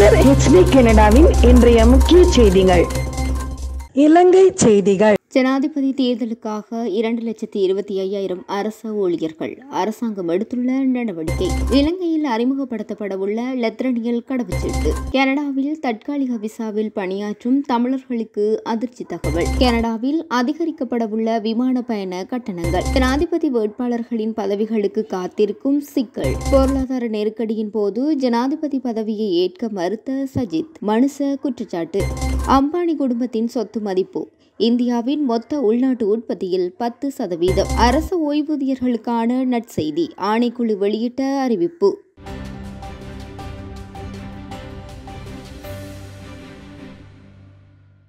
மலர் HD கனடாவின் இன்றைய முக்கிய செய்திகள். இலங்கை செய்திகள். ஜனாதிபதி தேர்தலுக்காக 2,25,000 அரச ஊழியர்கள் அரசாங்கம் எடுத்துள்ள நடவடிக்கை. இலங்கையில் அறிமுகப்படுத்தப்படவுள்ள லத்திரனியல் கடவுச்சீட்டு. கனடாவில் தற்காலிக விசாவில் பணியாற்றும் தமிழர்களுக்கு அதிர்ச்சி தகவல். கனடாவில் அதிகரிக்கப்படவுள்ள விமான பயண கட்டணங்கள். ஜனாதிபதி வேட்பாளர்களின் பதவிகளுக்கு காத்திருக்கும் சிக்கல். பொருளாதார நெருக்கடியின் போது ஜனாதிபதி பதவியை ஏற்க மறுத்த சஜித் மனுச குற்றச்சாட்டு. அம்பானி குடும்பத்தின் சொத்து மதிப்பு இந்தியாவின் மொத்த உள்நாட்டு உற்பத்தியில் 10%. அரச ஓய்வூதியர்களுக்கான நற்செய்தி. ஆணைக்குழு வெளியிட்ட அறிவிப்பு.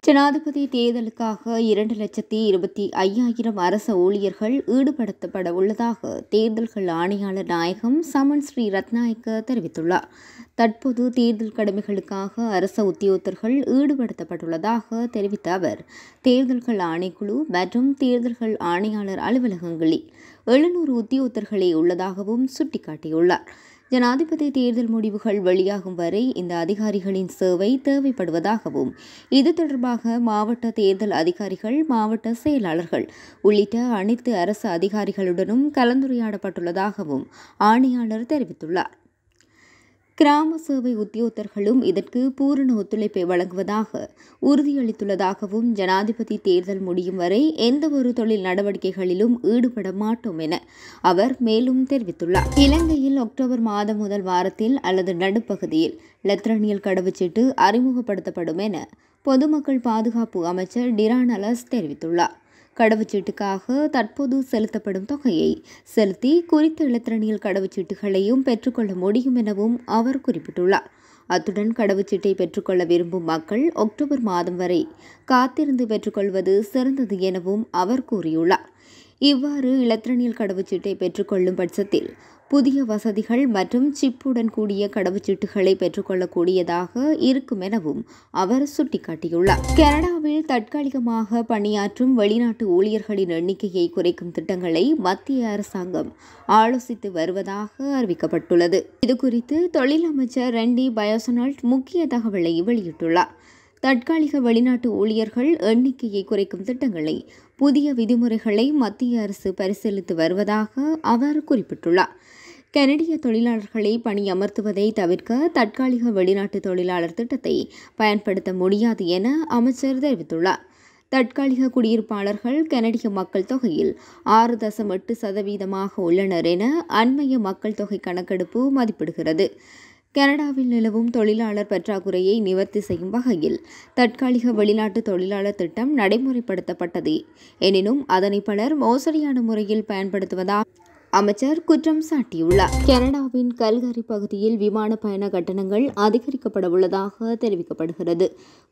ஜனாதிபதி தேர்தலுக்காக 2,25,000 அரச ஊழியர்கள் ஈடுபடுத்தப்பட உள்ளதாக தேர்தல்கள் ஆணையாளர் நாயகம் சமன் ஸ்ரீ ரத்நாயக்க தெரிவித்துள்ளார். தற்போது தேர்தல் கடமைகளுக்காக அரச உத்தியோகத்தர்கள் ஈடுபடுத்தப்பட்டுள்ளதாக தெரிவித்த அவர், தேர்தல்கள் ஆணைக்குழு மற்றும் தேர்தல்கள் ஆணையாளர் அலுவலகங்களில் 700 உத்தியோகத்தர்களே உள்ளதாகவும் சுட்டிக்காட்டியுள்ளார். ஜனாதிபதி தேர்தல் முடிவுகள் வெளியாகும் வரை இந்த அதிகாரிகளின் சேவை தேவைப்படுவதாகவும், இது தொடர்பாக மாவட்ட தேர்தல் அதிகாரிகள், மாவட்ட செயலாளர்கள் உள்ளிட்ட அனைத்து அரசு அதிகாரிகளுடனும் கலந்துரையாடப்பட்டுள்ளதாகவும் ஆணையாளர் தெரிவித்துள்ளார். கிராம சேவை உத்தியோகத்தர்களும் இதற்கு பூரண ஒத்துழைப்பை வழங்குவதாக உறுதியளித்துள்ளதாகவும், ஜனாதிபதி தேர்தல் முடியும் வரை எந்தவொரு தொழில் நடவடிக்கைகளிலும் ஈடுபட மாட்டோம் என அவர் மேலும் தெரிவித்துள்ளார். இலங்கையில் அக்டோபர் மாதம் முதல் வாரத்தில் அல்லது நடுப்பகுதியில் லத்திரனியல் கடவுச்சீட்டு அறிமுகப்படுத்தப்படும் என பொதுமக்கள் பாதுகாப்பு அமைச்சர் டிரான் அலஸ் தெரிவித்துள்ளார். கடவுச்சீட்டுக்காக தற்போது செலுத்தப்படும் தொகையை செலுத்தி குறித்த இலத்திரனியல் கடவுச்சீட்டுகளையும் பெற்றுக்கொள்ள முடியும் எனவும் அவர் குறிப்பிட்டுள்ளார். அத்துடன் கடவுச்சீட்டை பெற்றுக்கொள்ள விரும்பும் மக்கள் அக்டோபர் மாதம் வரை காத்திருந்து பெற்றுக்கொள்வது சிறந்தது எனவும் அவர் கூறியுள்ளார். இவ்வாறு இலத்திரனியல் கடவுச்சீட்டை பெற்றுக்கொள்ளும் பட்சத்தில் புதிய வசதிகள் மற்றும் சிப்புடன் கூடிய கடவுச்சீட்டுகளை பெற்றுக்கொள்ளக்கூடியதாக இருக்கும் எனவும் அவர் சுட்டிக்காட்டியுள்ளார். கனடாவில் தற்காலிகமாக பணியாற்றும் வெளிநாட்டு ஊழியர்களின் எண்ணிக்கையை குறைக்கும் திட்டங்களை மத்திய அரசாங்கம் ஆலோசித்து வருவதாக அறிவிக்கப்பட்டுள்ளது. இதுகுறித்து தொழில் அமைச்சர் ரெண்டி பயோசனால்ட் முக்கிய தகவலை வெளியிட்டுள்ளார். தற்காலிக வெளிநாட்டு ஊழியர்கள் எண்ணிக்கையை குறைக்கும் திட்டங்களை, புதிய விதிமுறைகளை மத்திய அரசு பரிசீலித்து வருவதாக அவர் குறிப்பிட்டுள்ளார். கனடிய தொழிலாளர்களை பணியமர்த்துவதை தவிர்க்க தற்காலிக வெளிநாட்டு தொழிலாளர் திட்டத்தை பயன்படுத்த முடியாது என அமைச்சர் தெரிவித்துள்ளார். தற்காலிக குடியிருப்பாளர்கள் கனடிய மக்கள் தொகையில் 6.8% உள்ளனர் என அண்மைய மக்கள் தொகை கணக்கெடுப்பு மதிப்பிடுகிறது. கனடாவில் நிலவும் தொழிலாளர் பற்றாக்குறையை நிவர்த்தி செய்யும் வகையில் தற்காலிக வெளிநாட்டு தொழிலாளர் திட்டம் நடைமுறைப்படுத்தப்பட்டது. எனினும் அதனை பலர் மோசடியான முறையில் பயன்படுத்துவதாக அமைச்சர் குற்றம் சாட்டியுள்ளார். கனடாவின் கல்கரி பகுதியில் விமான பயண கட்டணங்கள் அதிகரிக்கப்பட உள்ளதாக தெரிவிக்கப்படுகிறது.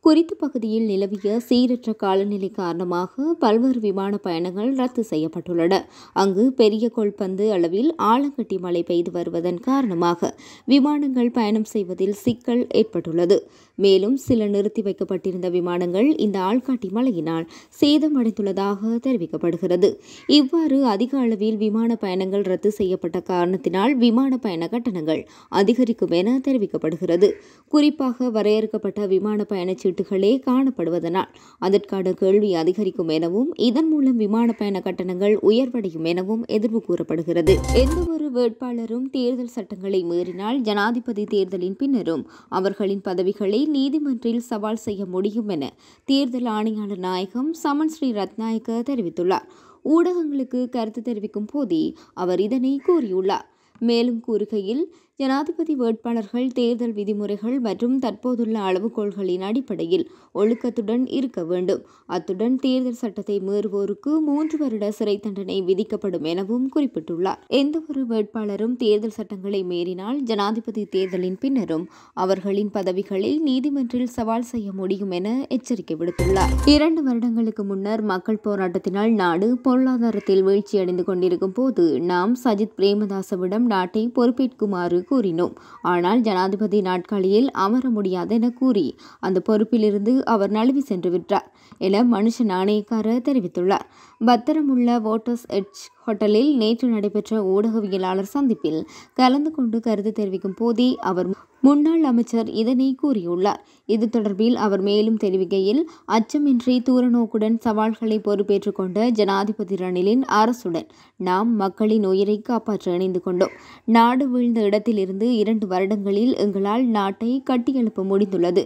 குறித்த பகுதியில் நிலவிய சீரற்ற காலநிலை காரணமாக பல்வேறு விமான பயணங்கள் ரத்து செய்யப்பட்டுள்ளன. அங்கு பெரிய கொள்பந்து அளவில் ஆலங்கட்டி மழை பெய்து வருவதன் காரணமாக விமானங்கள் பயணம் செய்வதில் சிக்கல் ஏற்பட்டுள்ளது. மேலும் சில நிறுத்தி வைக்கப்பட்டிருந்த விமானங்கள் இந்த ஆள்காட்டி மழையினால் சேதமடைந்துள்ளதாக தெரிவிக்கப்படுகிறது. இவ்வாறு அதிக அளவில் விமான பயணங்கள் ரத்து செய்யப்பட்ட காரணத்தினால் விமான பயண கட்டணங்கள் அதிகரிக்கும் என தெரிவிக்கப்படுகிறது. குறிப்பாக வரையறுக்கப்பட்ட விமான பயணச்சீட்டுகளே காணப்படுவதனால் அதற்கான கேள்வி அதிகரிக்கும் எனவும், இதன் மூலம் விமான பயண கட்டணங்கள் உயர்வடையும் எனவும் எதிர்வு கூறப்படுகிறது. எந்தவொரு வேட்பாளரும் தேர்தல் சட்டங்களை மீறினால் ஜனாதிபதி தேர்தலின் பின்னரும் அவர்களின் பதவிகளை நீதிமன்றில் சவால் செய்ய முடியும் என தேர்தல் ஆணையாளர் நாயகம் சமன் ஸ்ரீ ரத்நாயக்க தெரிவித்துள்ளார். ஊடகங்களுக்கு கருத்து தெரிவிக்கும் போதே அவர் இதனை கூறியுள்ளார். மேலும் கூறுகையில், ஜனாதிபதி வேட்பாளர்கள் தேர்தல் விதிமுறைகள் மற்றும் தற்போதுள்ள அளவுகோல்களின் அடிப்படையில் ஒழுக்கத்துடன் இருக்க வேண்டும். அத்துடன் தேர்தல் சட்டத்தை மீறுவோருக்கு 3 வருட சிறை தண்டனை விதிக்கப்படும் எனவும் குறிப்பிட்டுள்ளார். எந்தவொரு வேட்பாளரும் தேர்தல் சட்டங்களை மீறினால் ஜனாதிபதி தேர்தலின் பின்னரும் அவர்களின் பதவிகளை நீதிமன்றில் சவால் செய்ய முடியும் என எச்சரிக்கை விடுத்துள்ளார். 2 வருடங்களுக்கு முன்னர் மக்கள் போராட்டத்தினால் நாடு பொருளாதாரத்தில் வீழ்ச்சியடைந்து கொண்டிருக்கும் போது நாம் சஜித் பிரேமதாசவிடம் நாட்டை பொறுப்பேற்குமாறு கூறினோம். ஆனால் ஜனாதிபதி நாட்காலியில் அமர முடியாது என கூறி அந்த பொறுப்பிலிருந்து அவர் நழுவி சென்று விட்டார் என மனுஷ நாணயக்காரர் தெரிவித்துள்ளார். பத்திரமுள்ள வோட்டர்ஸ் எட்ஜ் ஹோட்டலில் நேற்று நடைபெற்ற ஊடகவியலாளர் சந்திப்பில் கலந்து கொண்டு கருத்து தெரிவிக்கும் போதே அவர் முன்னாள் அமைச்சர் இதனை கூறியுள்ளார். இது தொடர்பில் அவர் மேலும் தெரிவிக்கையில், அச்சமின்றி தூரநோக்குடன் சவால்களை பொறுப்பேற்றுக் கொண்ட ஜனாதிபதி ரணிலின் அரசுடன் நாம் மக்களின் உயிரை காப்பாற்ற இணைந்து கொண்டோம். நாடு வீழ்ந்த இடத்திலிருந்து 2 வருடங்களில் எங்களால் நாட்டை கட்டியெழுப்ப முடிந்துள்ளது.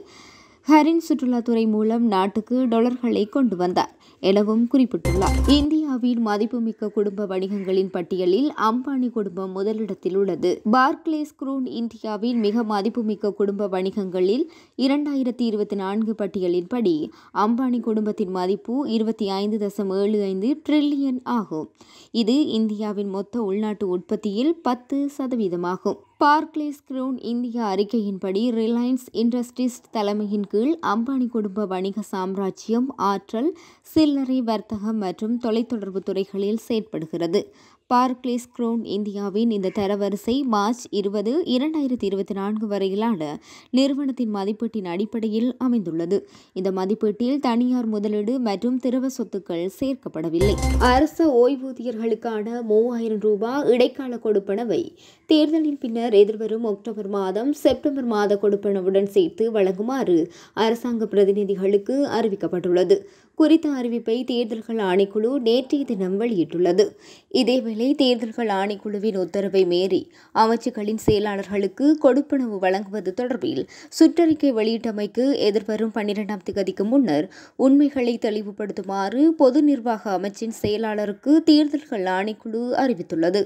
ஹரின் சுற்றுலாத்துறை மூலம் நாட்டுக்கு டாலர்களை கொண்டு வந்தார் எனவும் குறிப்பிட்டுள்ளார். இந்தியாவின் மதிப்புமிக்க குடும்ப வணிகங்களின் பட்டியலில் அம்பானி குடும்பம் முதலிடத்தில் உள்ளது. பார்க்லேஸ் குரூன் இந்தியாவின் மிக மதிப்புமிக்க குடும்ப வணிகங்களில் 2024 பட்டியலின்படி அம்பானி குடும்பத்தின் மதிப்பு 25.75 டிரில்லியன் ஆகும். இது இந்தியாவின் மொத்த உள்நாட்டு உற்பத்தியில் 10% ஆகும். பார்க்லேஸ் குரூன் இந்தியா அறிக்கையின்படி ரிலையன்ஸ் இண்டஸ்ட்ரீஸ் தலைமையின் கீழ் அம்பானி குடும்ப வணிக சாம்ராஜ்யம் ஆற்றல், சில்லறை வர்த்தகம் மற்றும் தொலைத்தொடர்பு துறைகளில் செயற்படுகிறது. பார்க்லேஸ் குரூன் இந்தியாவின் இந்த தரவரிசை மார்ச் 20, 2024 வரையிலான நிறுவனத்தின் மதிப்பீட்டின் அடிப்படையில் அமைந்துள்ளது. இந்த மதிப்பீட்டில் தனியார் முதலீடு மற்றும் திரவ சொத்துக்கள் சேர்க்கப்படவில்லை. அரசு ஓய்வூதியர்களுக்கான 3000 ரூபாய் இடைக்கால கொடுப்பனவை தேர்தலின் பின்னர் எதிர்வரும் அக்டோபர் மாதம், செப்டம்பர் மாத கொடுப்பனவுடன் சேர்த்து வழங்குமாறு அரசாங்க பிரதிநிதிகளுக்கு அறிவிக்கப்பட்டுள்ளது. குறித்த அறிவிப்பை தேர்தல்கள் ஆணைக்குழு நேற்றைய தினம் வெளியிட்டுள்ளது. இதேவேளை தேர்தல்கள் ஆணைக்குழுவின் உத்தரவை மீறி அமைச்சுக்களின் செயலாளர்களுக்கு கொடுப்பனவு வழங்குவது தொடர்பில் சுற்றறிக்கை வெளியிட்டமைக்கு எதிர்வரும் 12ஆம் தேதிக்கு முன்னர் உண்மைகளை தெளிவுபடுத்துமாறு பொது நிர்வாக அமைச்சின் செயலாளருக்கு தேர்தல்கள் ஆணைக்குழு அறிவித்துள்ளது.